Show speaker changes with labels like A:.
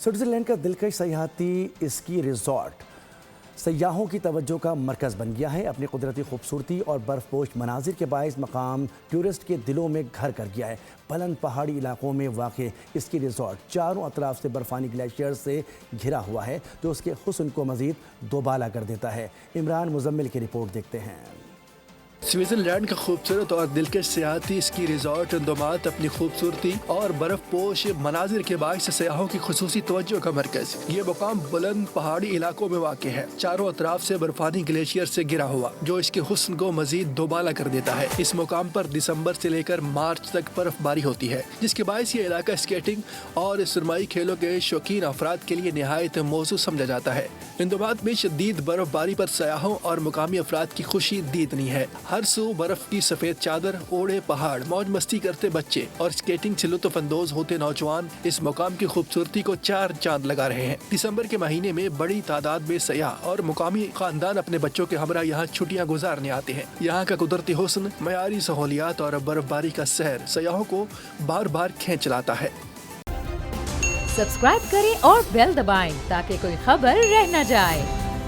A: Switzerland کا دلکش سیاحتی اسکی ریزورٹ سیاحوں کی توجہ کا مرکز بن گیا ہے۔ اپنی قدرتی خوبصورتی اور برف پوش مناظر کے باعث مقام ٹورسٹ کے دلوں میں گھر کر گیا ہے۔ بلند پہاڑی علاقوں میں واقع اسکی ریزورٹ چاروں اطراف سے برفانی گلیشیئر سے گھرا ہوا ہے، جو اس کے حسن کو مزید دوبالا کر دیتا ہے۔ عمران مزمل کی رپورٹ دیکھتے ہیں۔
B: سوئٹزرلینڈ کا خوبصورت اور دلکش سیاحتی اسکی ریزورٹ اندومات اپنی خوبصورتی اور برف پوش مناظر کے باعث سیاحوں کی خصوصی توجہ کا مرکز۔ یہ مقام بلند پہاڑی علاقوں میں واقع ہے، چاروں اطراف سے برفانی گلیشیئر سے گھرا ہوا، جو اس کے حسن کو مزید دوبالا کر دیتا ہے۔ اس مقام پر دسمبر سے لے کر مارچ تک برف باری ہوتی ہے، جس کے باعث یہ علاقہ اسکیٹنگ اور سرمائی کھیلوں کے شوقین افراد کے لیے نہایت موزوں سمجھا جاتا ہے۔ اندومات میں شدید برف باری پر سیاحوں اور مقامی افراد کی خوشی دیدنی ہے۔ ہر سو برف کی سفید چادر اوڑھے پہاڑ، موج مستی کرتے بچے اور اسکیٹنگ سے لطف اندوز ہوتے نوجوان اس مقام کی خوبصورتی کو چار چاند لگا رہے ہیں۔ دسمبر کے مہینے میں بڑی تعداد میں سیاح اور مقامی خاندان اپنے بچوں کے ہمراہ یہاں چھٹیاں گزارنے آتے ہیں۔ یہاں کا قدرتی حسن، معیاری سہولیات اور برف باری کا سحر سیاحوں کو بار بار کھینچ لاتا ہے۔
C: سبسکرائب کریں اور بیل دبائیں تاکہ کوئی خبر رہ نہ جائے۔